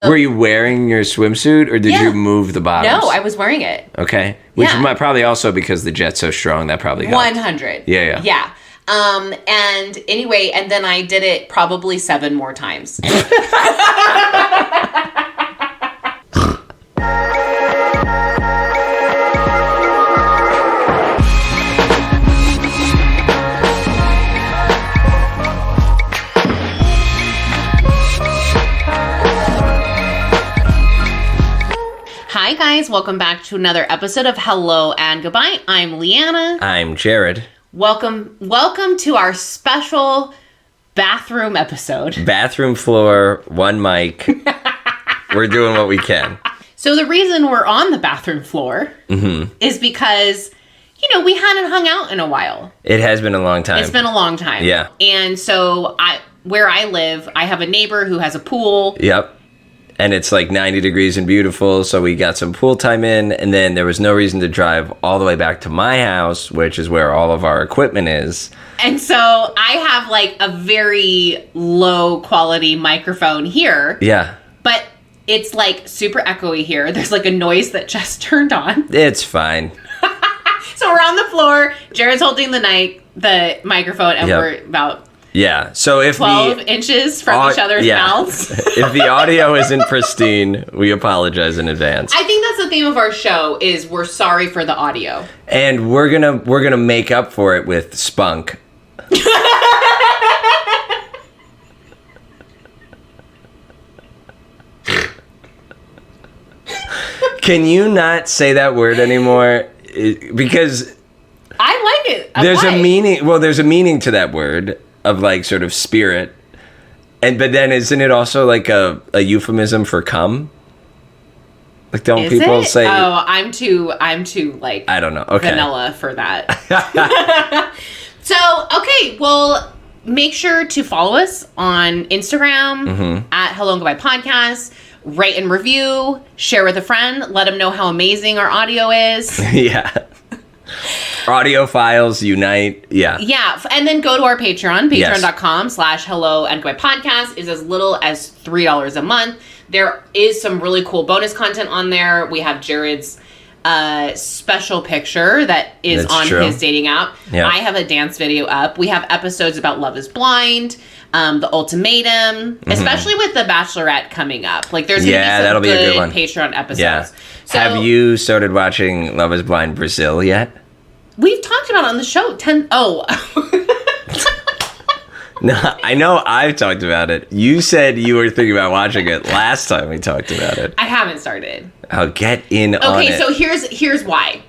Were you wearing your swimsuit, or did you move the bottoms? No, I was wearing it. Okay. Which might probably also, because the jet's so strong, that probably helped. 100. Yeah. Yeah. And anyway, and then I did it probably 7 more times. Hi guys, welcome back to another episode of Hello and Goodbye. I'm Leanna. I'm Jared. Welcome to our special bathroom episode. Bathroom floor, one mic. We're doing what we can. So the reason we're on the bathroom floor is because, we hadn't hung out in a while. It has been a long time. It's been a long time. Yeah. And so where I live, I have a neighbor who has a pool. Yep. And it's like 90 degrees and beautiful, so we got some pool time in, and then there was no reason to drive all the way back to my house, which is where all of our equipment is. And so I have like a very low quality microphone here. Yeah. But it's like super echoey here. There's like a noise that just turned on. It's fine. So we're on the floor. Jared's holding the microphone, and we're about... Yeah, so if 12 inches from each other's mouths. If the audio isn't pristine, we apologize in advance. I think that's the theme of our show, is we're sorry for the audio. And we're gonna make up for it with spunk. Can you not say that word anymore? Because I like it. There's a meaning. Well, there's a meaning to that word. Of like sort of spirit, but then isn't it also like a euphemism for cum? Like, don't people say? Oh, I'm too like, I don't know. Okay. Vanilla for that. So okay, well, make sure to follow us on Instagram at Hello and Goodbye Podcast. Rate and review, share with a friend, let them know how amazing our audio is. Yeah. Audio files unite. Yeah. And then go to our Patreon, patreon.com/hello and goodbye podcast. Is as little as $3 a month. There is some really cool bonus content on there. We have Jared's special picture that is on his dating app. Yeah. I have a dance video up. We have episodes about Love is Blind, The Ultimatum, especially with The Bachelorette coming up. Like, there's going to be some good one. Patreon episodes. Yeah. So, have you started watching Love is Blind Brazil yet? We've talked about it on the show. No, I know I've talked about it. You said you were thinking about watching it last time we talked about it. I haven't started. I'll get in on it. Okay, so here's why.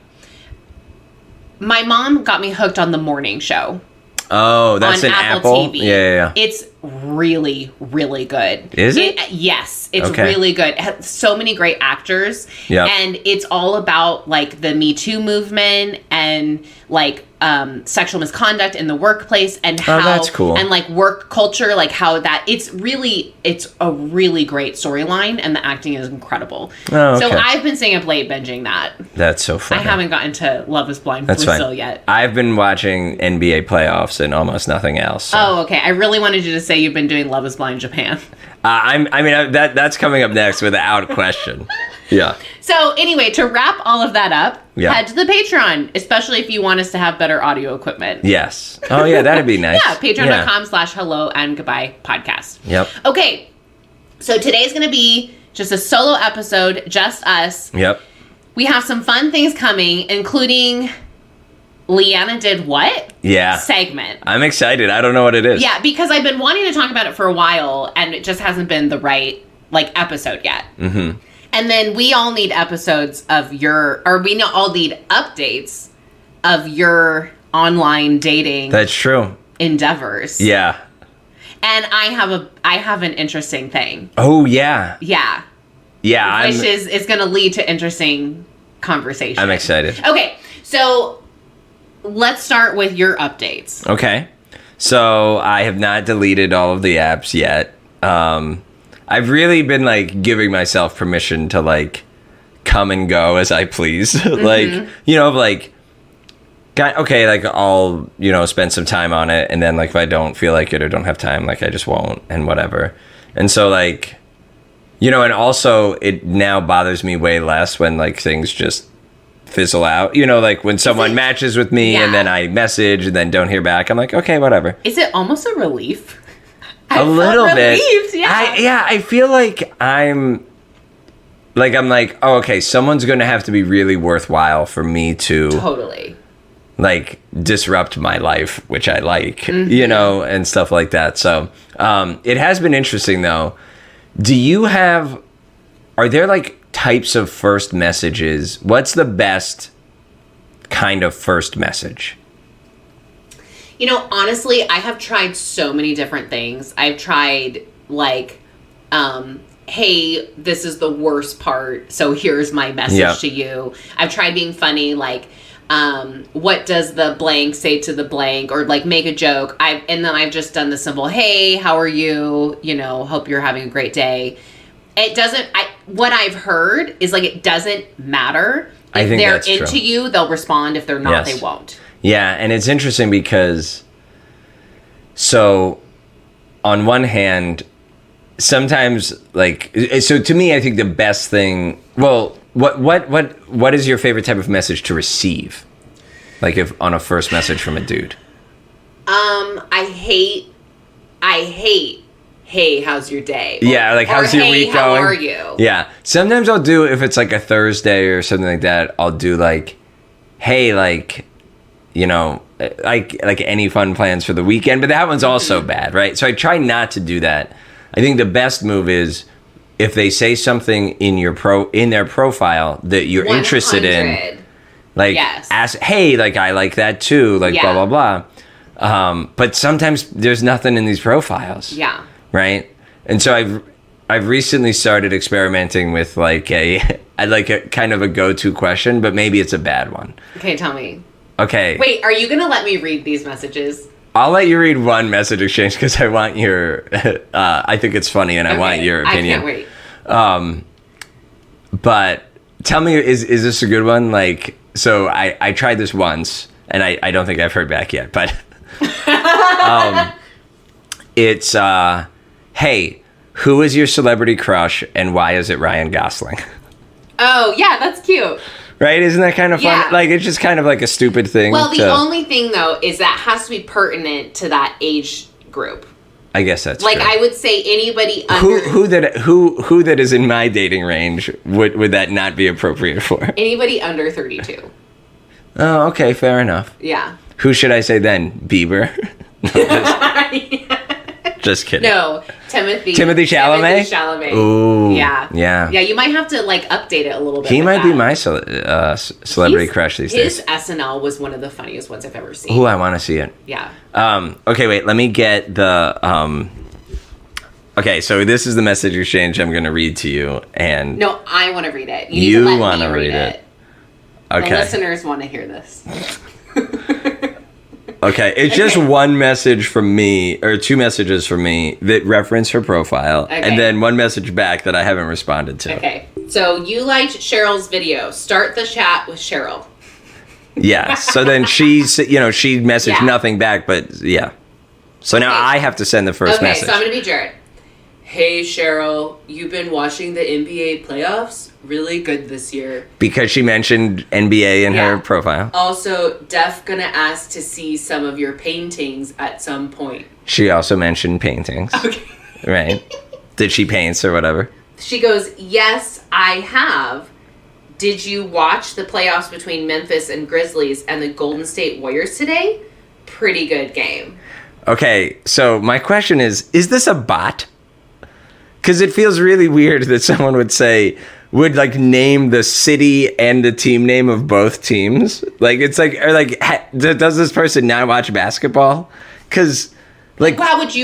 My mom got me hooked on the morning show. Oh, that's an Apple TV. Yeah. It's really, really good. Is it? Yes, it's really good. It has so many great actors. Yeah. And it's all about like the Me Too movement and like sexual misconduct in the workplace and how that's cool. And like work culture, like how that it's a really great storyline, and the acting is incredible. Oh, okay. So I've been staying up late binging that. That's so funny. I haven't gotten to Love is Blind Brazil yet. I've been watching NBA playoffs and almost nothing else. So. Oh, okay. I really wanted you to say you've been doing Love is Blind Japan. That's coming up next without question. Yeah. So anyway, to wrap all of that up, head to the Patreon, especially if you want us to have better audio equipment. Yes. Oh yeah, that'd be nice. Yeah, patreon.com/hello and goodbye podcast. Yep. Okay. So today's going to be just a solo episode, just us. Yep. We have some fun things coming, including Leanna Did What? Yeah. Segment. I'm excited. I don't know what it is. Yeah, because I've been wanting to talk about it for a while, and it just hasn't been the right episode yet. Mm-hmm. And then we all need episodes of we all need updates of your online dating. That's true. Endeavors. Yeah. And I have an interesting thing. Oh yeah. Yeah. Yeah. Which is going to lead to interesting conversation. I'm excited. Okay, so let's start with your updates. Okay. So I have not deleted all of the apps yet. I've really been like giving myself permission to like come and go as I please. Like, okay, like I'll, spend some time on it. And then like if I don't feel like it or don't have time, like I just won't and whatever. And so like, And also it now bothers me way less when like things just fizzle out. Like when someone matches with me and then I message and then don't hear back. I'm like, okay, whatever. Is it almost a relief? A little bit. Yeah. I feel like I'm like, oh, okay, someone's going to have to be really worthwhile for me to totally like disrupt my life, which I like, and stuff like that. So it has been interesting though. Are there like types of first messages? What's the best kind of first message? Honestly, I have tried so many different things. I've tried like, hey, this is the worst part, so here's my message to you. I've tried being funny, like, what does the blank say to the blank, or like make a joke. And then I've just done the simple, hey, how are you? Hope you're having a great day. It doesn't, what I've heard is like, it doesn't matter. If they're into you, they'll respond. If they're not, they won't. Yeah. And it's interesting because, so on one hand, sometimes like, so to me, I think the best thing, well, what is your favorite type of message to receive? Like if on a first message from a dude? I hate, hey, how's your day? Yeah, like, how's your week going? How are you? Yeah. Sometimes I'll do, if it's like a Thursday or something like that, I'll do like, hey, like, like any fun plans for the weekend? But that one's also bad, right? So I try not to do that. I think the best move is if they say something in their profile that you're 100. Interested in, like, ask, hey, like, I like that too, like, blah, blah, blah. But sometimes there's nothing in these profiles. Yeah. Right? And so I've recently started experimenting with like a kind of a go-to question, but maybe it's a bad one. Okay, tell me. Okay. Wait, are you going to let me read these messages? I'll let you read one message exchange because I want your, I think it's funny and I want your opinion. I can't wait. But tell me, is this a good one? Like, so I tried this once and I don't think I've heard back yet, but it's, hey, who is your celebrity crush and why is it Ryan Gosling? Oh, yeah, that's cute. Right? Isn't that kind of fun? Yeah. Like, it's just kind of like a stupid thing. Well, the only thing, though, is that has to be pertinent to that age group. I guess that's like, true. I would say anybody under... Who that is in my dating range would that not be appropriate for? Anybody under 32. Oh, okay, fair enough. Yeah. Who should I say then? Bieber? Just kidding. No, Timothy Chalamet? Ooh. Yeah. Yeah. Yeah, you might have to, like, update it a little bit. He might be my celebrity crush these days. His SNL was one of the funniest ones I've ever seen. Ooh, I want to see it. Yeah. Okay, wait, let me get the... Okay, so this is the message exchange I'm going to read to you, and... No, I want to read it. You want to read it. Okay. The listeners want to hear this. Okay, it's just one message from me, or two messages from me that reference her profile, and then one message back that I haven't responded to. Okay, so you liked Cheryl's video. Start the chat with Cheryl. Yeah, so then she messaged nothing back, but yeah. So now I have to send the first message. Okay, so I'm going to be Jared. Hey, Cheryl, you've been watching the NBA playoffs? Really good this year. Because she mentioned NBA in her profile. Also, Def gonna ask to see some of your paintings at some point. She also mentioned paintings. Okay. Right? Did she paint or whatever? She goes, yes, I have. Did you watch the playoffs between Memphis and Grizzlies and the Golden State Warriors today? Pretty good game. Okay, so my question is this a bot? Because it feels really weird that someone would like name the city and the team name of both teams. Like, it's like, or like, does this person not watch basketball? Because like, how would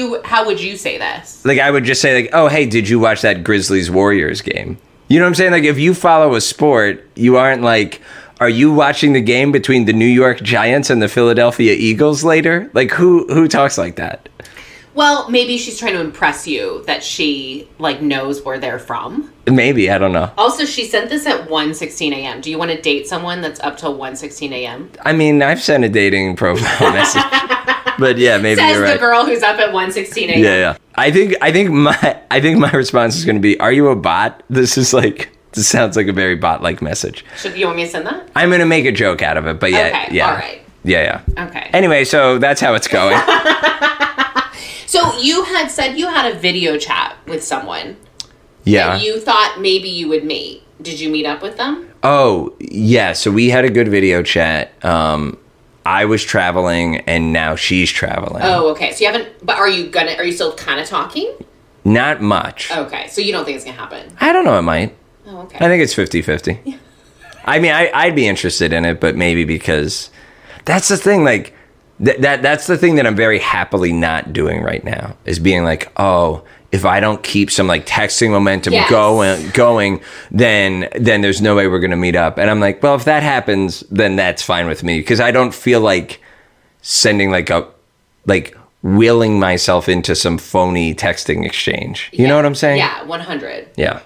you say this? Like, I would just say like, oh, hey, did you watch that Grizzlies Warriors game? You know what I'm saying? Like, if you follow a sport, you aren't like, are you watching the game between the New York Giants and the Philadelphia Eagles later? Like, who talks like that? Well, maybe she's trying to impress you that she, like, knows where they're from. Maybe, I don't know. Also, she sent this at 1:16 a.m. Do you want to date someone that's up till 1:16 a.m.? I mean, I've sent a dating profile message. But yeah, maybe Says you're right. the girl who's up at 1:16 a.m. Yeah. I think my response is going to be, "Are you a bot?" This sounds like a very bot-like message. You want me to send that? I'm going to make a joke out of it, but yeah, okay, yeah. All right. Yeah. Okay. Anyway, so that's how it's going. So you had said you had a video chat with someone. Yeah. That you thought maybe you would meet. Did you meet up with them? Oh, yeah. So we had a good video chat. I was traveling and now she's traveling. Oh, okay. So you haven't, but are you still kind of talking? Not much. Okay. So you don't think it's going to happen? I don't know. It might. Oh, okay. I think it's 50-50. Yeah. I mean, I'd be interested in it, but maybe because that's the thing. Like that's the thing that I'm very happily not doing right now is being like, oh, if I don't keep some like texting momentum going, then there's no way we're going to meet up. And I'm like, well, if that happens, then that's fine with me. Cause I don't feel like sending willing myself into some phony texting exchange. You know what I'm saying? Yeah. 100. Yeah.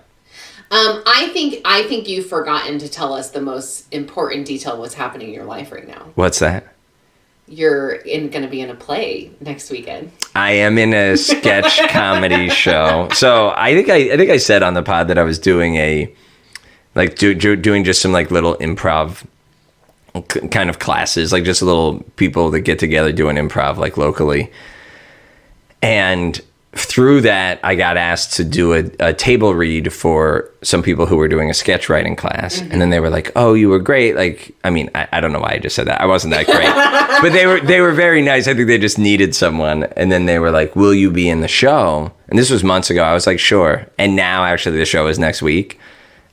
I think you've forgotten to tell us the most important detail of what's happening in your life right now. What's that? You're going to be in a play next weekend. I am in a sketch comedy show. So I think I said on the pod that I was doing doing just some like little improv kind of classes, like just little people that get together doing improv like locally. And through that, I got asked to do a table read for some people who were doing a sketch writing class. Mm-hmm. And then they were like, oh, you were great. Like, I mean, I don't know why I just said that. I wasn't that great. But they were very nice. I think they just needed someone. And then they were like, will you be in the show? And this was months ago. I was like, sure. And now actually the show is next week.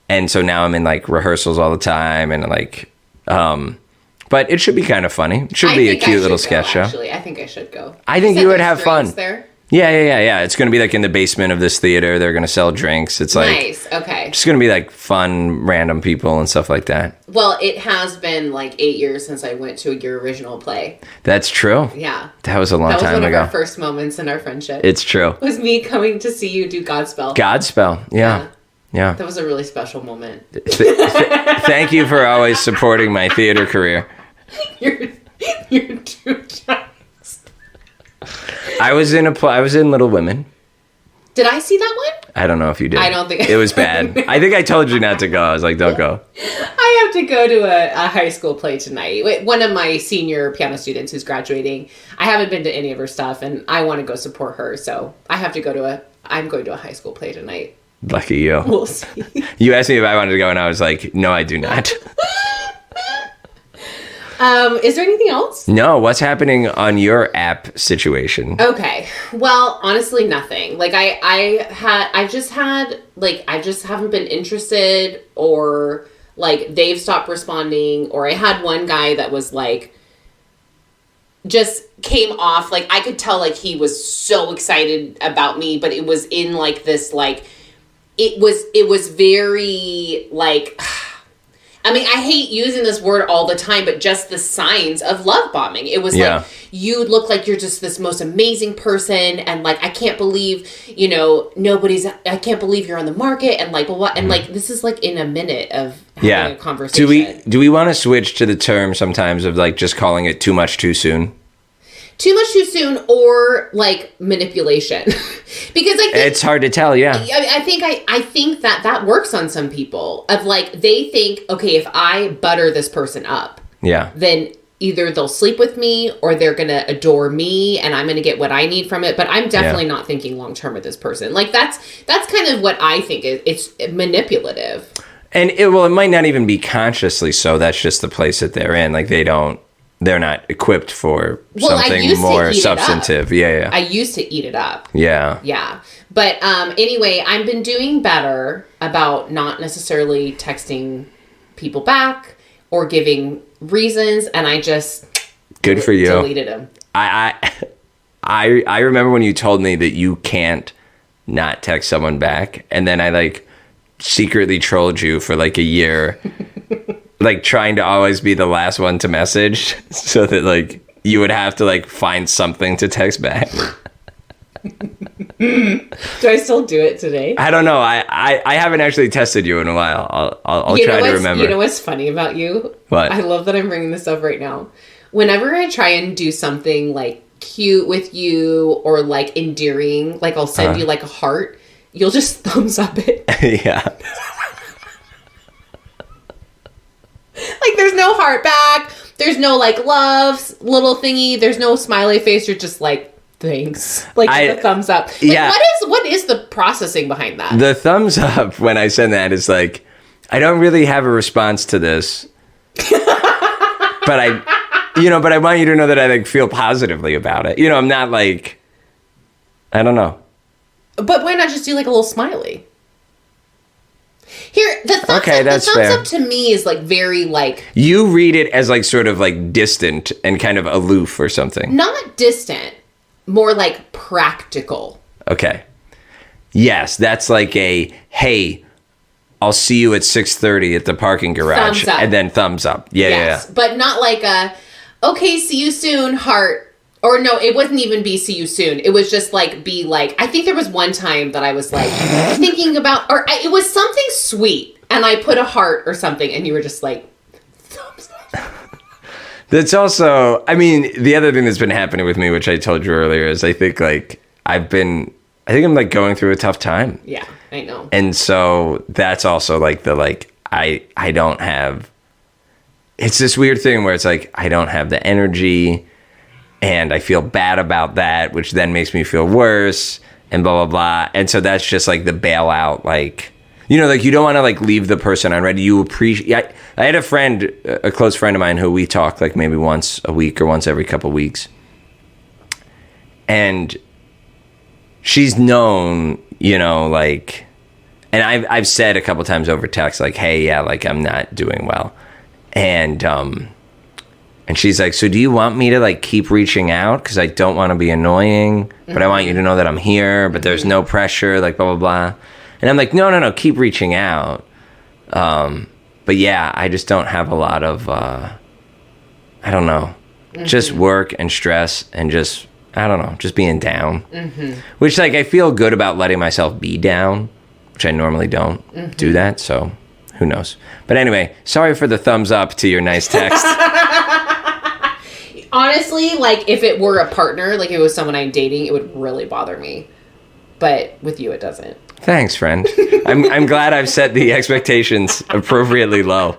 And so now I'm in like rehearsals all the time and like, but it should be kind of funny. It should be a cute little sketch show. Actually, I think I should go. I think you would have fun. There? Yeah. It's going to be like in the basement of this theater. They're going to sell drinks. It's like nice. Okay. Just going to be like fun, random people and stuff like that. Well, it has been like 8 years since I went to your original play. That's true. Yeah. That was a long time ago. That was one of our first moments in our friendship. It's true. Was me coming to see you do Godspell. Godspell. Yeah. That was a really special moment. Thank you for always supporting my theater career. You're too shy. I was in Little Women. Did I see that one? I don't know if you did. I don't think it was bad. I think I told you not to go. I was like, don't go. I have to go to a high school play tonight. One of my senior piano students who's graduating. I haven't been to any of her stuff, and I want to go support her. So I have to go I'm going to a high school play tonight. Lucky you. We'll see. You asked me if I wanted to go, and I was like, no, I do not. Is there anything else? No. What's happening on your app situation? Okay. Well, honestly, nothing. Like I just haven't been interested, or like they've stopped responding, or I had one guy that was like, just came off, like I could tell like he was so excited about me, but it was in like this, like, it was very like, I mean, I hate using this word all the time, but just the signs of love bombing. It was like, you look like you're just this most amazing person. And like, I can't believe, I can't believe you're on the market. And like, what? And like, this is like in a minute of having a conversation. Do we want to switch to the term sometimes of like just calling it too much too soon? Too much too soon, or like manipulation. Because I think it's hard to tell. Yeah. I think that works on some people, of like, they think, okay, if I butter this person up, then either they'll sleep with me or they're going to adore me and I'm going to get what I need from it. But I'm definitely not thinking long-term with this person. Like that's kind of what I think is, it's manipulative. And it might not even be consciously so. That's just the place that they're in. Like they're not equipped for something more substantive. Yeah. I used to eat it up. Yeah. Yeah. But anyway, I've been doing better about not necessarily texting people back or giving reasons, and I just good for you. Deleted them. I remember when you told me that you can't not text someone back, and then I like secretly trolled you for like a year. Like trying to always be the last one to message so that like you would have to like find something to text back. Do I still do it today? I don't know. I haven't actually tested you in a while. I'll try to remember. You know what's funny about you? What? I love that I'm bringing this up right now. Whenever I try and do something like cute with you or like endearing, like I'll send you like a heart, you'll just thumbs up it. Yeah. Like there's no heart back. There's no like loves little thingy. There's no smiley face. You're just like, thanks. Like the thumbs up. Like, yeah. What is the processing behind that? The thumbs up when I send that is like, I don't really have a response to this, but I want you to know that I like feel positively about it. You know, I'm not like, I don't know. But why not just do like a little smiley? Here, the thumbs okay, up, that's the thumbs fair. up to me is like very like... You read it as like sort of like distant and kind of aloof or something. Not distant, more like practical. Okay. Yes, that's like a, hey, I'll see you at 6:30 at the parking garage. Thumbs up. And then thumbs up. Yeah, yes, yeah. But not like a, okay, see you soon, heart. Or no, it wouldn't even be see you soon. It was just like, be like, I think there was one time that I was like thinking about, it was something sweet. And I put a heart or something and you were just like, thumbs up. That's also, I mean, the other thing that's been happening with me, which I told you earlier, is I think I'm like going through a tough time. Yeah, I know. And so that's also like I don't have, it's this weird thing where it's like, I don't have the energy and I feel bad about that, which then makes me feel worse and blah, blah, blah. And so that's just like the bailout, like, you know, like you don't want to like leave the person on ready. You appreciate, I had a friend, a close friend of mine who we talk like maybe once a week or once every couple weeks. And she's known, you know, like, and I've said a couple times over text, like, hey, yeah, like I'm not doing well. And she's like, so do you want me to like keep reaching out? Cause I don't want to be annoying, but I want you to know that I'm here, but there's no pressure, like blah, blah, blah. And I'm like, no, keep reaching out. But yeah, I just don't have a lot of, I don't know, just work and stress and just, I don't know, just being down. Which like, I feel good about letting myself be down, which I normally don't do that. So who knows? But anyway, sorry for the thumbs up to your nice text. Honestly, like if it were a partner, like if it was someone I'm dating, it would really bother me. But with you, it doesn't. Thanks, friend. I'm glad I've set the expectations appropriately low.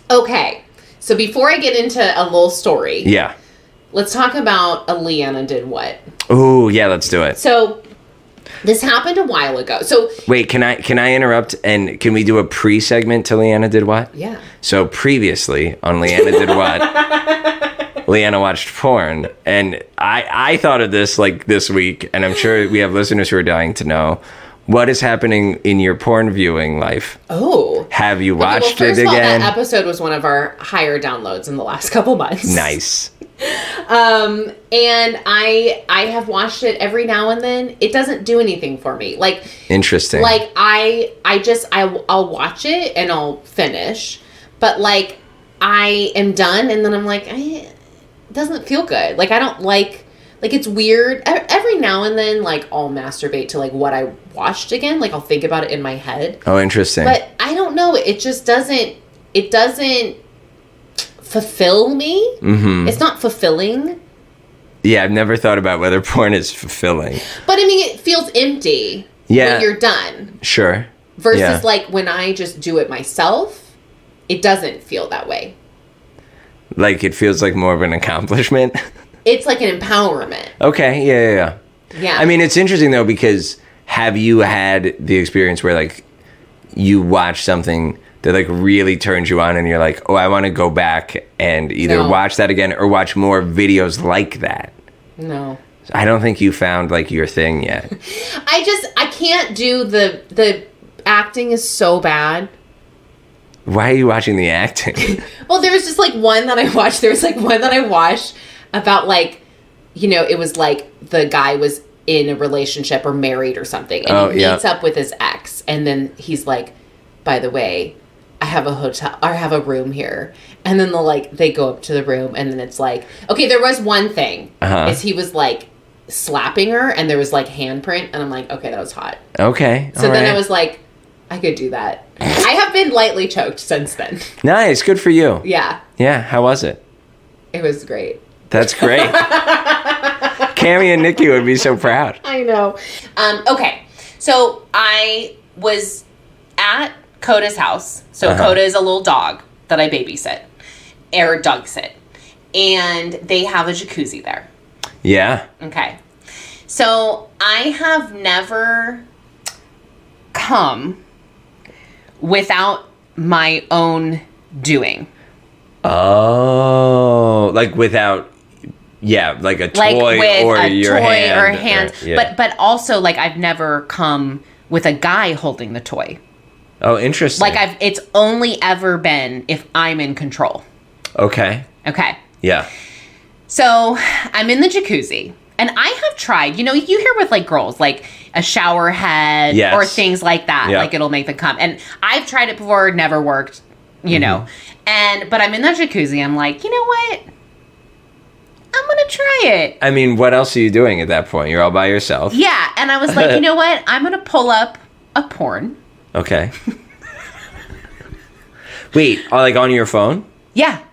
Okay. So before I get into a little story, Yeah. let's talk about a Leanna did what. Oh, yeah, let's do it. So this happened a while ago. So wait, can I interrupt and can we do a pre-segment to Leanna Did What? Yeah. So previously on Leanna Did What, Leanna watched porn, and I thought of this like this week, and I'm sure we have listeners who are dying to know what is happening in your porn viewing life. Oh. Have you watched first it of all, again? that episode was one of our higher downloads in the last couple months. Nice. And I have watched it every now and then. It doesn't do anything for me. Like, interesting. Like I'll watch it and I'll finish, but like I am done and then I'm like, it doesn't feel good. Like I don't like it's weird. Every now and then, like I'll masturbate to like what I watched again. Like I'll think about it in my head. Oh, interesting. But I don't know. It just doesn't. It doesn't fulfill me. Mm-hmm. It's not fulfilling. Yeah, I've never thought about whether porn is fulfilling. But I mean, it feels empty when you're done. Sure. Versus like when I just do it myself, it doesn't feel that way. Like it feels like more of an accomplishment. It's like an empowerment. Okay, yeah. Yeah. I mean, it's interesting though, because have you had the experience where like you watch something that like really turns you on and you're like, oh, I want to go back and either watch that again or watch more videos like that? No. I don't think you found like your thing yet. I can't do the acting is so bad. Why are you watching the acting? Well, there was just like one that I watched. There was like one that I watched about like, you know, it was like the guy was in a relationship or married or something. And he meets up with his ex. And then he's like, by the way, I have a hotel, or I have a room here. And then they go up to the room and then it's like, okay, there was one thing is he was like slapping her and there was like handprint. And I'm like, okay, that was hot. Okay. So then I was like, I could do that. I have been lightly choked since then. Nice. Good for you. Yeah. Yeah. How was it? It was great. That's great. Cammy and Nikki would be so proud. I know. Okay, so I was at Coda's house. So Coda is a little dog that I babysit, or dog sit, and they have a jacuzzi there. Yeah. Okay. So I have never come without my own doing. Oh, like without, like a toy or your hand. Or hands. But also, like, I've never come with a guy holding the toy. Oh, interesting. Like, it's only ever been if I'm in control. Okay. Yeah. So I'm in the jacuzzi, and I have tried, you hear with, like, girls, like a shower head or things like that. Like, it'll make them come. And I've tried it before, never worked, you know. But I'm in that jacuzzi, I'm like, you know what? I'm going to try it. I mean, what else are you doing at that point? You're all by yourself. Yeah, and I was like, you know what? I'm going to pull up a porn. Okay. Wait, like on your phone? Yeah.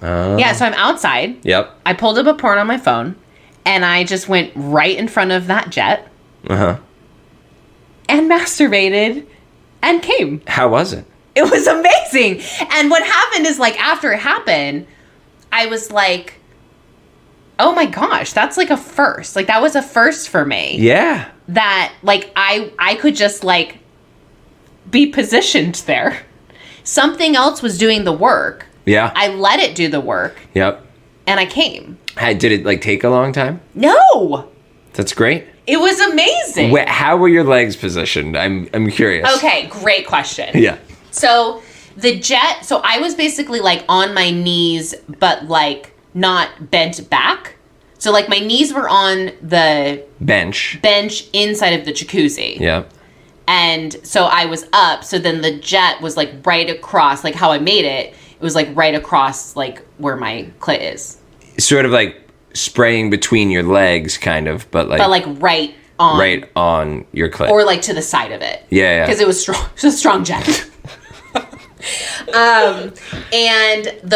Yeah, so I'm outside. Yep. I pulled up a porn on my phone, and I just went right in front of that jet. And masturbated and came. How was it? It was amazing. And what happened is, like, after it happened, I was like, oh my gosh, that's like a first. Like, that was a first for me. Yeah. That, like, I could just, like, be positioned there. Something else was doing the work. Yeah. I let it do the work. Yep. And I came. Did it, like, take a long time? No. That's great. It was amazing. Wait, how were your legs positioned? I'm curious. Okay, great question. Yeah. So, the jet, so I was basically, like, on my knees, but, like, not bent back. So, like, my knees were on the bench inside of the jacuzzi. Yep. And so I was up. So then the jet was, like, right across, like, how I made it. It was, like, right across, like, where my clit is. Sort of, like, spraying between your legs, kind of, but, like... But, like, right on your clit. Or, like, to the side of it. Yeah. Because it was strong. It was a strong jet. And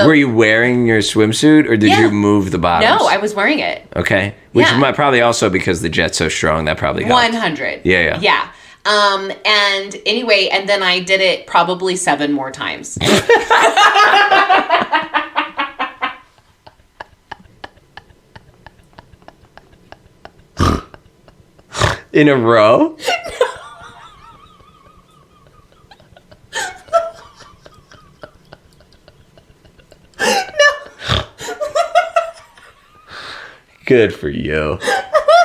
Were you wearing your swimsuit, or did you move the bottoms? No, I was wearing it. Okay. Which might probably also, because the jet's so strong, that probably helped. 100. Yeah. Yeah. And anyway, and then I did it probably 7 more times. In a row? Good for you.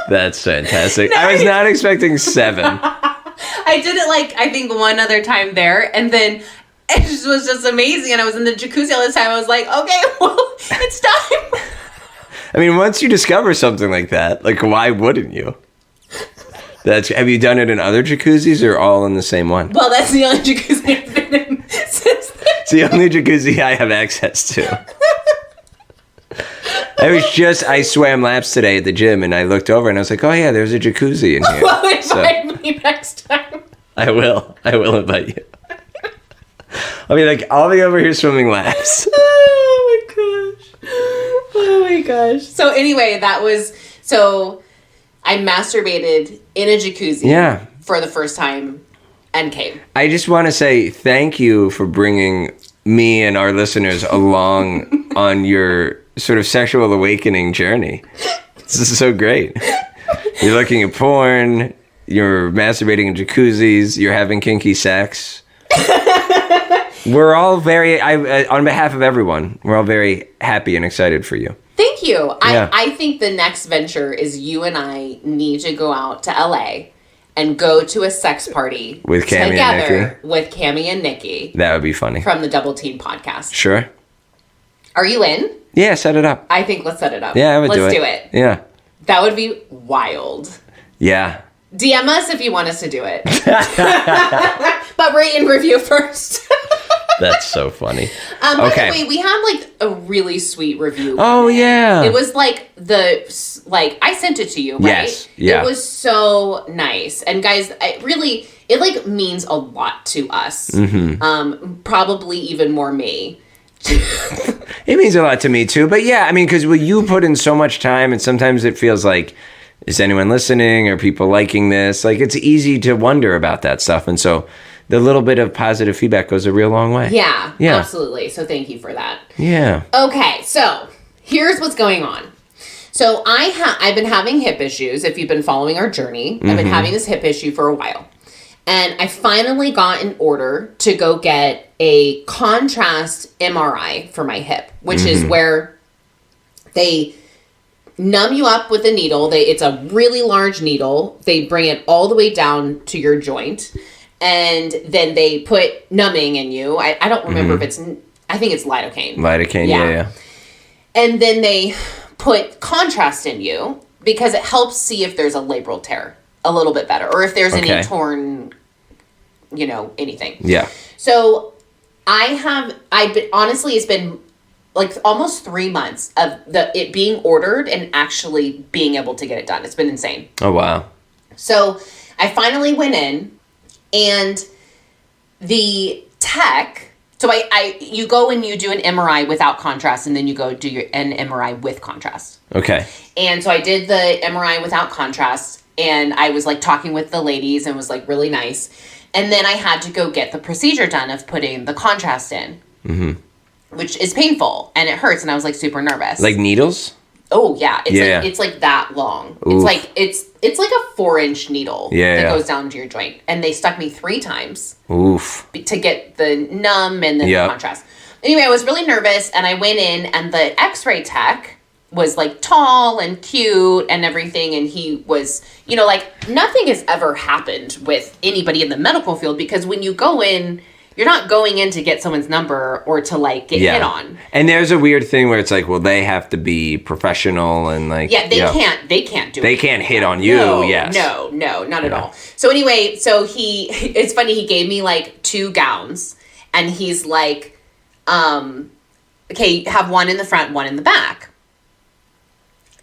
That's fantastic. I was not expecting 7. I did it, like, I think one other time there, and then it just was just amazing, and I was in the jacuzzi all this time. I was like, okay, well, it's time. I mean, once you discover something like that, like, why wouldn't you? Have you done it in other jacuzzis, or all in the same one? Well, that's the only jacuzzi I've been in since then. It's the only jacuzzi I have access to. I swam laps today at the gym, and I looked over and I was like, oh yeah, there's a jacuzzi in here. Well, invite me next time. I will invite you. I'll be over here swimming laps. Oh my gosh. So anyway, so I masturbated in a jacuzzi for the first time and came. I just want to say thank you for bringing me and our listeners along on your sort of sexual awakening journey. This is so great. You're looking at porn, you're masturbating in jacuzzis, you're having kinky sex. We're all on behalf of everyone, we're all very happy and excited for you. Thank you. Yeah. I think the next venture is you and I need to go out to LA and go to a sex party with Cammy and Nikki. With Cammy and Nikki. That would be funny. From the Double Team podcast. Sure. Are you in? Yeah, set it up. I think let's set it up. Yeah, I would Let's do it. Yeah. That would be wild. Yeah. DM us if you want us to do it. But rate and review first. That's so funny. By the way, we had like a really sweet review. Oh yeah. It was like I sent it to you, right? Yes. Yeah. It was so nice. And guys, it like means a lot to us. Mm-hmm. Probably even more me. It means a lot to me too. But yeah, I mean, because you put in so much time, and sometimes it feels like, is anyone listening? Are people liking this? Like, it's easy to wonder about that stuff. And so the little bit of positive feedback goes a real long way. Yeah, absolutely. So thank you for that. Yeah. Okay, so here's what's going on. So I've been having hip issues. If you've been following our journey, I've been having this hip issue for a while. And I finally got an order to go get a contrast MRI for my hip, which is where they numb you up with a needle. It's a really large needle. They bring it all the way down to your joint. And then they put numbing in you. I don't remember if it's, I think it's lidocaine. Lidocaine, yeah. And then they put contrast in you because it helps see if there's a labral tear a little bit better, or if there's any torn, anything. Yeah. So honestly, it's been like almost 3 months of it being ordered and actually being able to get it done. It's been insane. Oh, wow. So I finally went in, and the tech, so you go and you do an MRI without contrast, and then you go do an MRI with contrast. Okay. And so I did the MRI without contrast, and I was like talking with the ladies and was like really nice. And then I had to go get the procedure done of putting the contrast in, which is painful and it hurts. And I was like super nervous. Like needles? Oh yeah. It's like that long. Oof. It's like a 4-inch needle that goes down to your joint. And they stuck me 3 times. Oof. To get the numb and then the contrast. Anyway, I was really nervous, and I went in, and the x-ray tech was like tall and cute and everything, and he was, like nothing has ever happened with anybody in the medical field, because when you go in, you're not going in to get someone's number or to like get hit on. And there's a weird thing where it's like, well, they have to be professional and like they can't do it. They can't hit on you. No, yes. No, not at all. So anyway, it's funny, he gave me like 2 gowns, and he's like, okay, have one in the front, one in the back.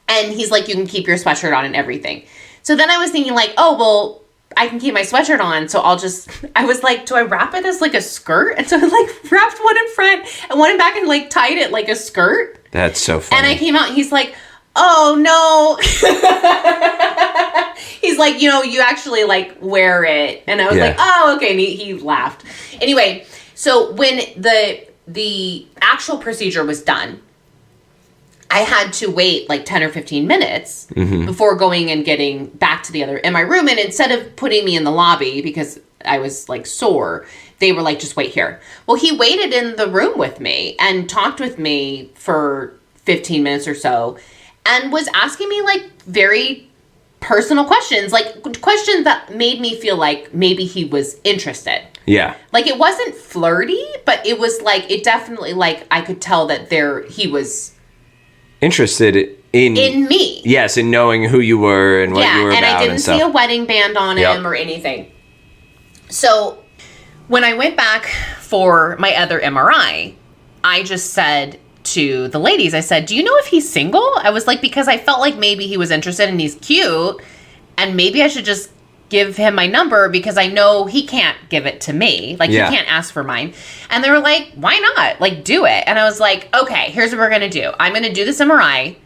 And he's like, you can keep your sweatshirt on and everything. So then I was thinking like, oh, well, I can keep my sweatshirt on. So I was like, do I wrap it as like a skirt? And so I like wrapped one in front and one in back and like tied it like a skirt. That's so funny. And I came out and he's like, oh no. He's like, you actually like wear it. And I was like, oh, okay. And he laughed. Anyway, so when the actual procedure was done, I had to wait like 10 or 15 minutes before going and getting back to in my room. And instead of putting me in the lobby because I was like sore, they were like, just wait here. Well, he waited in the room with me and talked with me for 15 minutes or so and was asking me like very personal questions, like questions that made me feel like maybe he was interested. Yeah. Like it wasn't flirty, but it was like, it definitely like I could tell that he was interested in me. Yes, in knowing who you were and what you were about. And I didn't see a wedding band on him or anything. So when I went back for my other MRI, I just said to the ladies, I said, do you know if he's single? I was like, because I felt like maybe he was interested and he's cute, and maybe I should just give him my number because I know he can't give it to me. Like, he can't ask for mine. And they were like, why not? Like, do it. And I was like, okay, here's what we're going to do. I'm going to do this MRI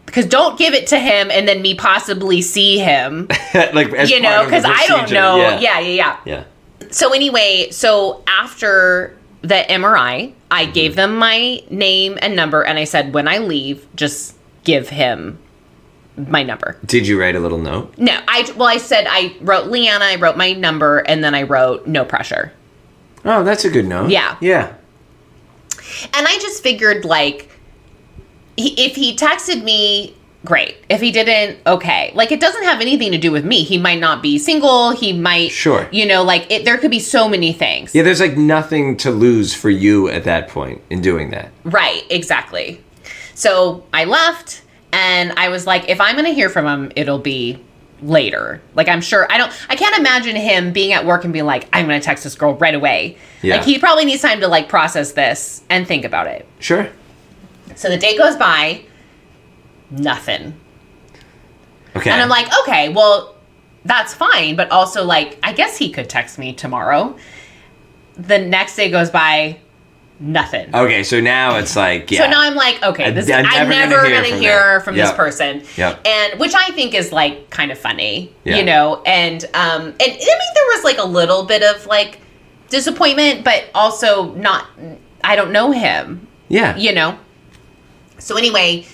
because don't give it to him and then me possibly see him. Like, as because I don't know. Yeah. So anyway, after the MRI, I gave them my name and number, and I said, when I leave, just give him my number. Did you write a little note? No. I said I wrote Leanna, I wrote my number, and then I wrote no pressure. Oh, that's a good note. Yeah. Yeah. And I just figured, like, if he texted me, great. If he didn't, okay. Like, it doesn't have anything to do with me. He might not be single. He might, sure. There could be so many things. Yeah, there's, like, nothing to lose for you at that point in doing that. Right, exactly. So I left. And I was like, if I'm going to hear from him, it'll be later. Like, I'm sure, I can't imagine him being at work and being like, I'm going to text this girl right away. Yeah. Like, he probably needs time to, like, process this and think about it. Sure. So the day goes by, nothing. Okay. And I'm like, okay, well, that's fine. But also, like, I guess he could text me tomorrow. The next day goes by, Nothing. Okay, so now it's like, yeah. So now I'm like, okay, I'm never gonna hear from this person. Yep. And which I think is like kind of funny, yeah. you know. And I mean, there was like a little bit of like disappointment, but also not. I don't know him. Yeah. You know. So anyway,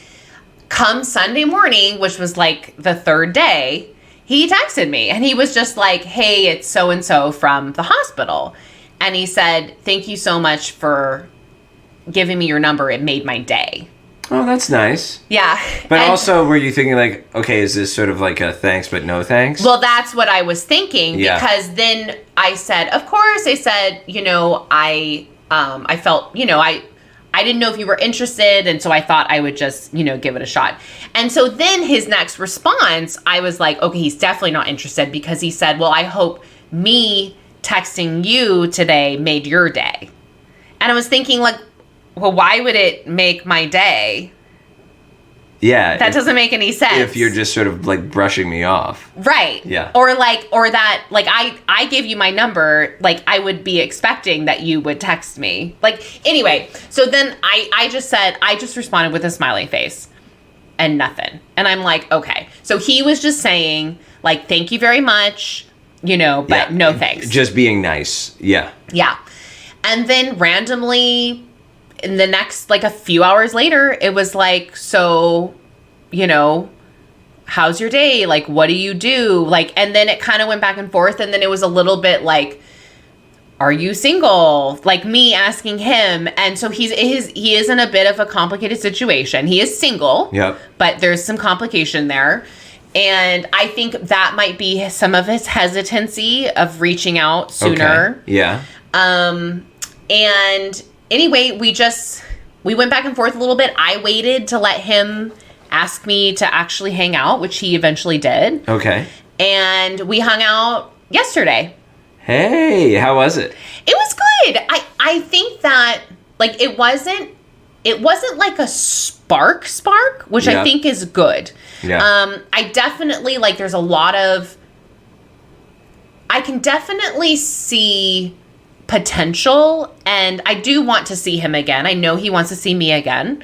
come Sunday morning, which was like the third day, he texted me and he was just like, "Hey, it's so and so from the hospital." And he said, "Thank you so much for giving me your number. It made my day." Oh, that's nice. Yeah. But also, were you thinking like, okay, is this sort of like a thanks but no thanks? Well, that's what I was thinking because then I said, of course, I said, you know, I felt, you know, I didn't know if you were interested. And so I thought I would just, you know, give it a shot. And so then his next response, I was like, okay, he's definitely not interested because he said, well, I hope me texting you today made your day. And I was thinking like, well, why would it make my day? Yeah. That doesn't make any sense. If you're just sort of like brushing me off. Right. Yeah. Or that, like I gave you my number, like I would be expecting that you would text me. Like, anyway, so then I just responded with a smiley face and nothing. And I'm like, okay. So he was just saying like, thank you very much. You know, but no thanks. Just being nice. Yeah. Yeah. And then randomly, in the next, like a few hours later, it was like, so, you know, how's your day? Like, what do you do? Like, and then it kind of went back and forth. And then it was a little bit like, are you single? Like me asking him. And so he is in a bit of a complicated situation. He is single. Yep. But there's some complication there. And I think that might be some of his hesitancy of reaching out sooner. Okay. Yeah. And anyway, we went back and forth a little bit. I waited to let him ask me to actually hang out, which he eventually did. Okay. And we hung out yesterday. Hey, how was it? It was good. I think that like it wasn't like a spark, which I think is good. Yeah. I definitely like there's a lot of I can definitely see potential and I do want to see him again. I know he wants to see me again.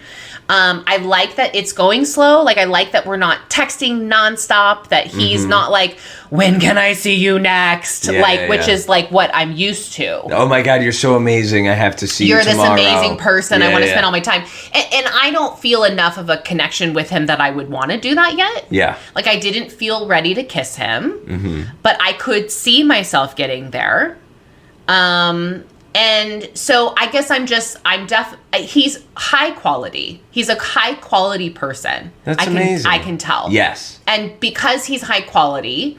I like that it's going slow. Like I like that we're not texting nonstop, that he's not like, when can I see you next? Which is like what I'm used to. Oh my God, you're so amazing. I have to see you tomorrow. You're this amazing person. I want to spend all my time. And I don't feel enough of a connection with him that I would want to do that yet. Yeah. Like I didn't feel ready to kiss him, but I could see myself getting there. And so I guess he's high quality. He's a high quality person. That's amazing. I can tell. Yes. And because he's high quality,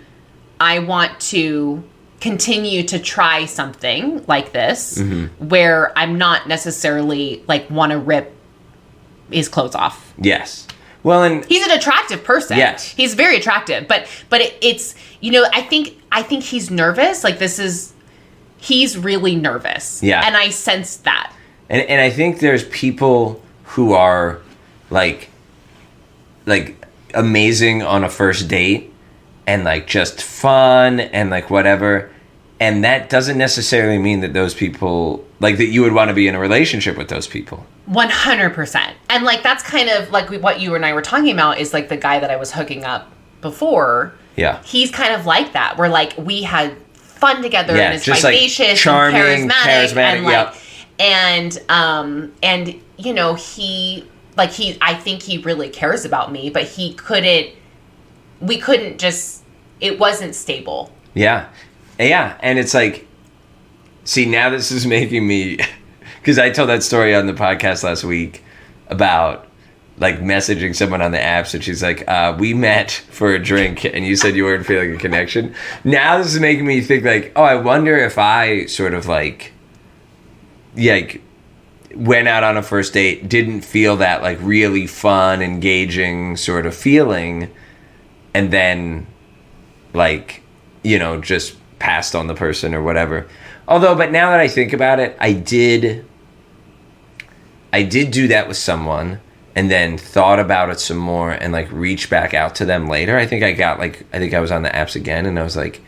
I want to continue to try something like this where I'm not necessarily like want to rip his clothes off. Yes. Well, and he's an attractive person. Yes. He's very attractive, but it's, you know, I think he's nervous. Like he's really nervous. Yeah. And I sense that. And I think there's people who are like amazing on a first date and like just fun and like whatever. And that doesn't necessarily mean that those people, like that you would want to be in a relationship with those people. 100%. And like that's kind of like what you and I were talking about is like the guy that I was hooking up before. Yeah. He's kind of like that. Where like we had fun together and it's vivacious, like charming, and charismatic and you know I think he really cares about me, but we couldn't just, it wasn't stable. Yeah. And it's like, see, now this is making me, because I told that story on the podcast last week about like messaging someone on the apps and she's like, we met for a drink and you said you weren't feeling a connection. Now this is making me think like, oh, I wonder if I sort of like went out on a first date, didn't feel that like really fun, engaging sort of feeling, and then like, you know, just passed on the person or whatever. Although, but now that I think about it, I did do that with someone and then thought about it some more and like reached back out to them later. I think I was on the apps again and I was like,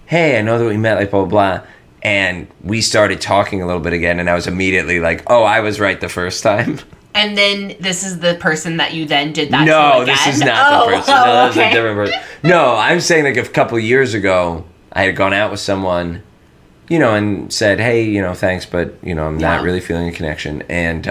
hey, I know that we met, like blah, blah, blah. And we started talking a little bit again, and I was immediately like, oh, I was right the first time. And then this is the person that you then did that to No, again? this is not the person. No, that's a different person. No, I'm saying like a couple years ago, I had gone out with someone, you know, and said, hey, you know, thanks, but, you know, I'm not really feeling a connection. And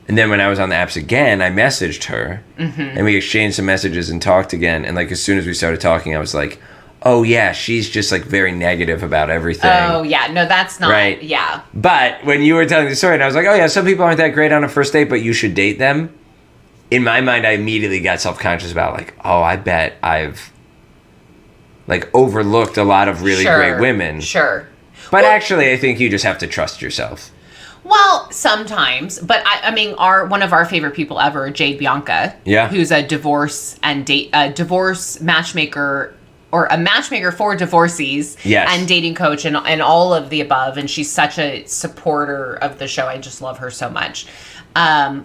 then when I was on the apps again, I messaged her, and we exchanged some messages and talked again. And like as soon as we started talking, I was like, oh yeah, she's just like very negative about everything. Oh yeah, no, that's not right. Yeah. But when you were telling the story, and I was like, oh yeah, some people aren't that great on a first date, but you should date them. In my mind, I immediately got self-conscious about like, oh, I bet I've like overlooked a lot of really great women. Sure. But actually, I think you just have to trust yourself. Well, sometimes, but I mean, one of our favorite people ever, Jade Bianca, who's a divorce matchmaker. Or a matchmaker for divorcees and dating coach and all of the above. And she's such a supporter of the show. I just love her so much.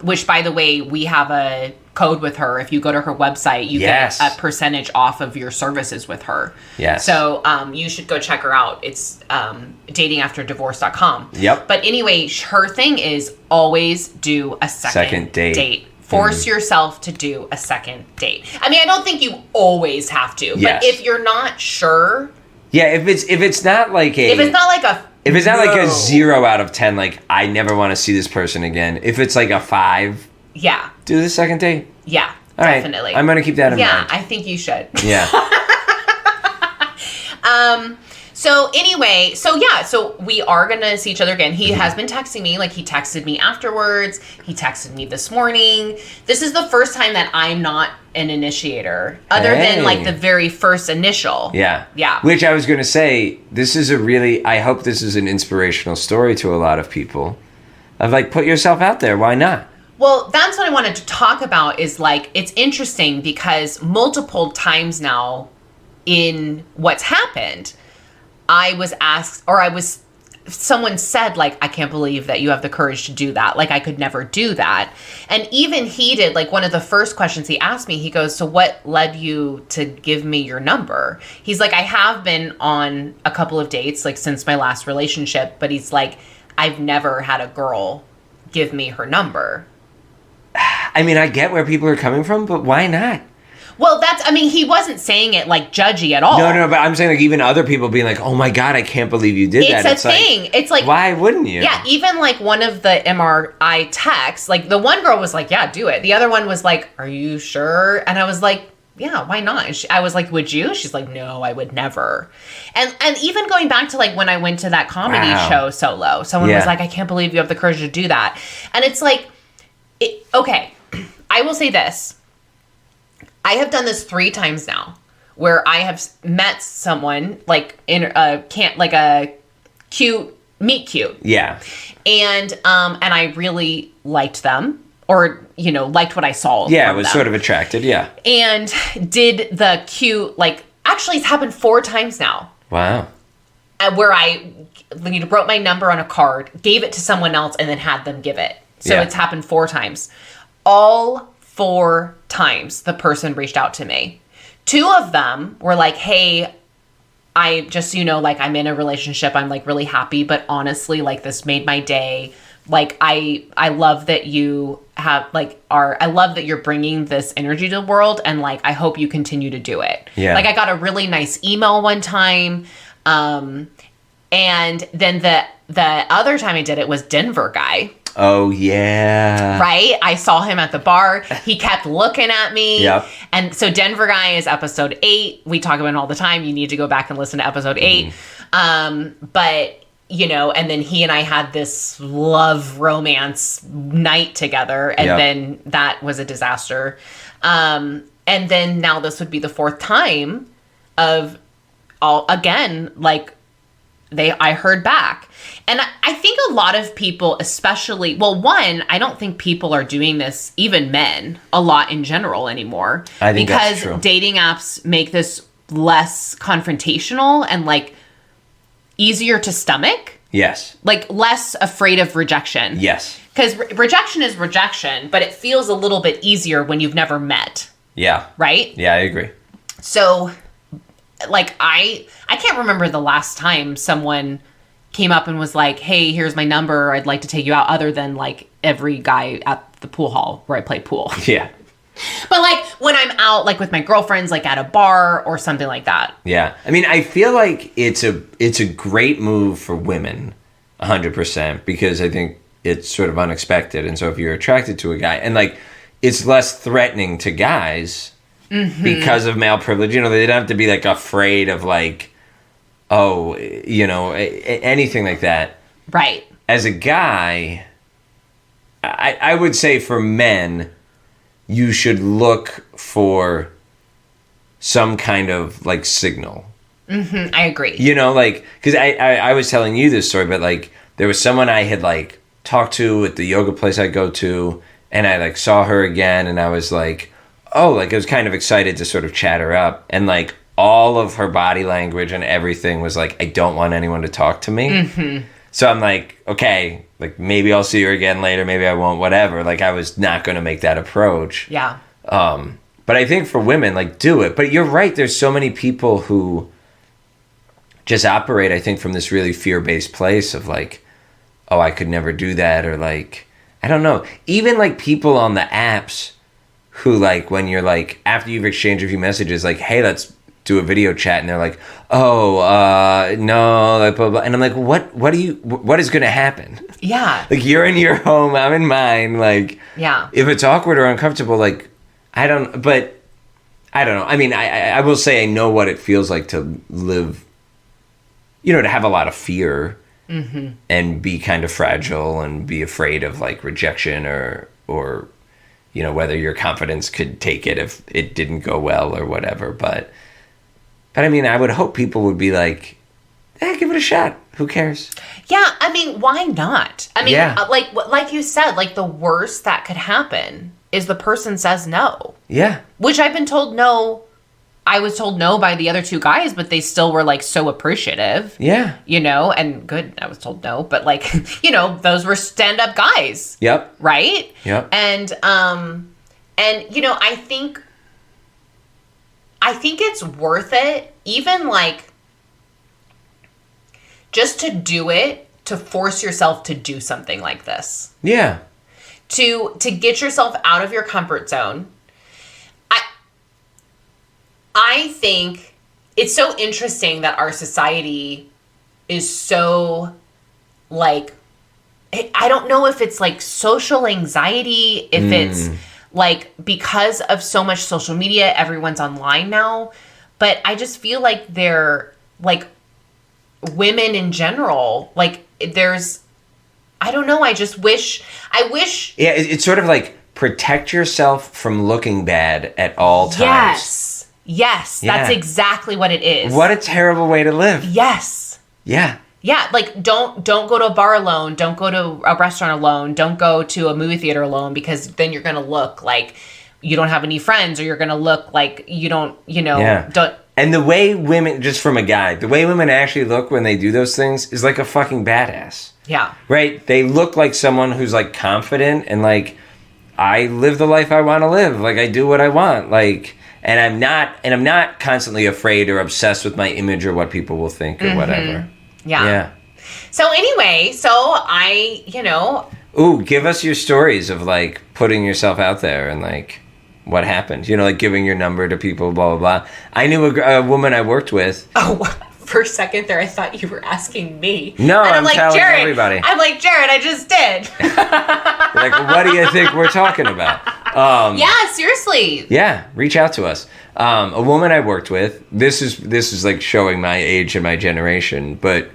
Which, by the way, we have a code with her. If you go to her website, you get a percentage off of your services with her. Yes. So you should go check her out. It's datingafterdivorce.com. Yep. But anyway, her thing is always do a second date. Force yourself to do a second date. I mean, I don't think you always have to, but if you're not sure, if it's not like a 0 out of 10, like I never want to see this person again. If it's like a 5, do the second date. Yeah, all definitely. Right. I'm gonna keep that in mind. Yeah, I think you should. Yeah. So anyway, so we are going to see each other again. He has been texting me, like he texted me afterwards. He texted me this morning. This is the first time that I'm not an initiator, other than like the very first initial. Yeah. Yeah. Which I was going to say, I hope this is an inspirational story to a lot of people. Of like, put yourself out there. Why not? Well, that's what I wanted to talk about is like, it's interesting because multiple times now in what's happened, someone said, like, I can't believe that you have the courage to do that. Like, I could never do that. And even he did, like, one of the first questions he asked me, he goes, so what led you to give me your number? He's like, I have been on a couple of dates, like, since my last relationship, but he's like, I've never had a girl give me her number. I mean, I get where people are coming from, but why not? Well, he wasn't saying it like judgy at all. No, but I'm saying like even other people being like, oh my God, I can't believe you did that. It's a thing. Like, it's like, why wouldn't you? Yeah, even like one of the MRI texts, like the one girl was like, yeah, do it. The other one was like, are you sure? And I was like, yeah, why not? I was like, would you? She's like, no, I would never. And even going back to like when I went to that comedy show solo, someone was like, I can't believe you have the courage to do that. And it's like, okay, I will say this. I have done this 3 times now, where I have met someone like in a meet cute. Yeah. And I really liked them, or liked what I saw. Yeah, was sort of attracted. Yeah. And did the cute actually it's happened 4 times now. Wow. Where I wrote my number on a card, gave it to someone else, and then had them give it. So it's happened 4 times. All 4 times the person reached out to me. 2 of them were like, hey, I just, I'm in a relationship. I'm really happy, but honestly, this made my day. I love that you have I love that you're bringing this energy to the world, and I hope you continue to do it. Yeah. I got a really nice email one time. And then the other time I did it was Denver guy. Oh, yeah. Right? I saw him at the bar. He kept looking at me. Yep. And so Denver Guy is episode 8. We talk about it all the time. You need to go back and listen to episode 8. But, and then he and I had this love romance night together. And then that was a disaster. And then now this would be the 4th time of I heard back. And I think a lot of people, especially, I don't think people are doing this, even men, a lot in general anymore. I think that's true. Because dating apps make this less confrontational and easier to stomach. Yes. Less afraid of rejection. Yes. Because rejection is rejection, but it feels a little bit easier when you've never met. Yeah. Right? Yeah, I agree. So, I can't remember the last time someone came up and was like, hey, here's my number, I'd like to take you out, other than like every guy at the pool hall where I play pool. Yeah. But like when I'm out like with my girlfriends, like at a bar or something like that. Yeah. I mean, I feel like it's a great move for women, 100%, because I think it's sort of unexpected. And so if you're attracted to a guy, and like it's less threatening to guys because of male privilege, you know, they don't have to be like afraid of like, oh, you know, anything like that. Right. As a guy, I would say for men, you should look for some kind of like signal. I agree. You know, like, because I was telling you this story, but like there was someone I had like talked to at the yoga place I go to, and I like saw her again, and I was like, oh, like I was kind of excited to sort of chat her up, and like all of her body language and everything was like, I don't want anyone to talk to me. So I'm like, okay, like maybe I'll see her again later, maybe I won't, whatever. Like I was not going to make that approach. Yeah. But I think for women, like, do it. But you're right, there's so many people who just operate, I think, from this really fear-based place of like, oh, I could never do that, or like, I don't know. Even like people on the apps who like, when you're like, after you've exchanged a few messages, like, hey, let's do a video chat, and they're like, oh, no, like, blah, blah. And I'm like, what is going to happen? Yeah. Like, you're in your home, I'm in mine. Like, yeah. If it's awkward or uncomfortable, like, I don't know. I mean, I will say I know what it feels like to live, you know, to have a lot of fear and be kind of fragile and be afraid of like rejection or, you know, whether your confidence could take it if it didn't go well or whatever. But I mean, I would hope people would be like, give it a shot. Who cares? Yeah, I mean, why not? I mean, like you said, like the worst that could happen is the person says no. Yeah. Which I've been told no. I was told no by the other two guys, but they still were like so appreciative. Yeah. You know, and good, I was told no, but like, you know, those were stand-up guys. Yep. Right? Yep. And you know, I think it's worth it, even like just to do it, to force yourself to do something like this. Yeah. To get yourself out of your comfort zone. I think it's so interesting that our society is so like, I don't know if it's like social anxiety, if it's like because of so much social media, everyone's online now. But I just feel like they're like women in general, like there's, I don't know. I wish. Yeah. It's sort of like protect yourself from looking bad at all times. Yes. That's exactly what it is. What a terrible way to live. Yes. Yeah. Yeah, like don't go to a bar alone, don't go to a restaurant alone, don't go to a movie theater alone, because then you're going to look like you don't have any friends, or you're going to look like you don't, you know, don't. And the way women, just from a guy, the way women actually look when they do those things is like a fucking badass. Yeah. Right? They look like someone who's like confident and like, I live the life I want to live. Like I do what I want. Like, and I'm not constantly afraid or obsessed with my image or what people will think or whatever. Yeah. So anyway, Ooh, give us your stories of like putting yourself out there and like what happened. You know, like giving your number to people, blah, blah, blah. I knew a woman I worked with. Oh, for a second there, I thought you were asking me. No, and I'm like, telling Jared, everybody. I'm like, Jared, I just did. Like, what do you think we're talking about? Yeah, seriously. Yeah, reach out to us. A woman I worked with, this is like showing my age and my generation, but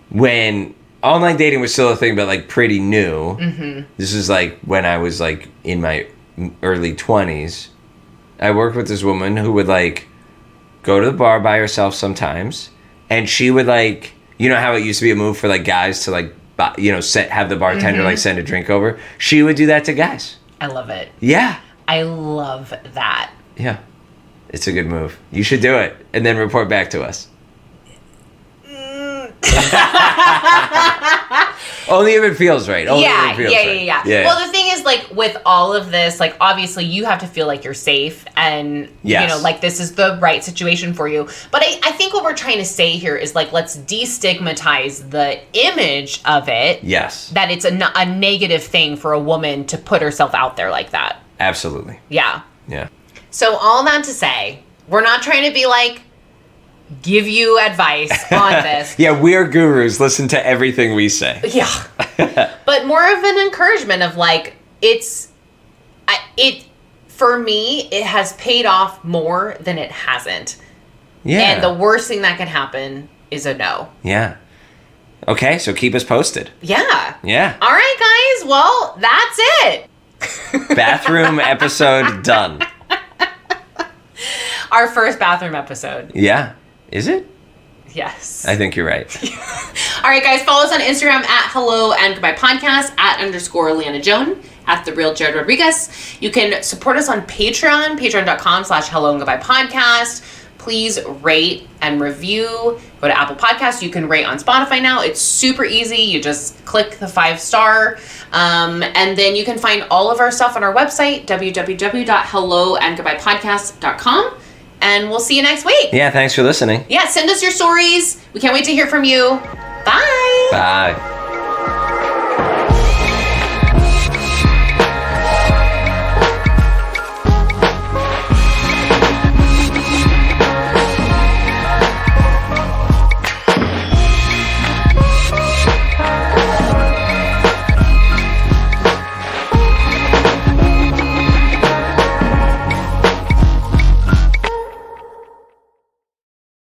when online dating was still a thing, but like pretty new, this is like when I was like in my early 20s, I worked with this woman who would like go to the bar by herself sometimes, and she would like, you know how it used to be a move for like guys to like, you know, have the bartender like send a drink over? She would do that to guys. I love it. Yeah. I love that. Yeah. It's a good move. You should do it and then report back to us. Only if it feels right. Yeah. Well, the thing is, is like with all of this, like obviously you have to feel like you're safe and you know, like this is the right situation for you. But I think what we're trying to say here is like, let's destigmatize the image of it. Yes. That it's a negative thing for a woman to put herself out there like that. Absolutely. Yeah. Yeah. So all that to say, we're not trying to be like, give you advice on this. Yeah, we're gurus. Listen to everything we say. Yeah. But more of an encouragement of like, for me, it has paid off more than it hasn't. Yeah. And the worst thing that could happen is a no. Yeah. Okay, so keep us posted. Yeah. Yeah. All right, guys. Well, that's it. Bathroom episode done. Our first bathroom episode. Yeah. Is it? Yes. I think you're right. All right, guys. Follow us on Instagram at Hello and Goodbye Podcast, @ Leanna Joan, @TheReal Jared Rodriguez. You can support us on Patreon, patreon.com/Hello and Goodbye Podcast. Please rate and review. Go to Apple Podcasts. You can rate on Spotify now. It's super easy. You just click the 5-star. And then you can find all of our stuff on our website, www.helloandgoodbyepodcast.com. And we'll see you next week. Yeah, thanks for listening. Yeah, send us your stories. We can't wait to hear from you. Bye. Bye.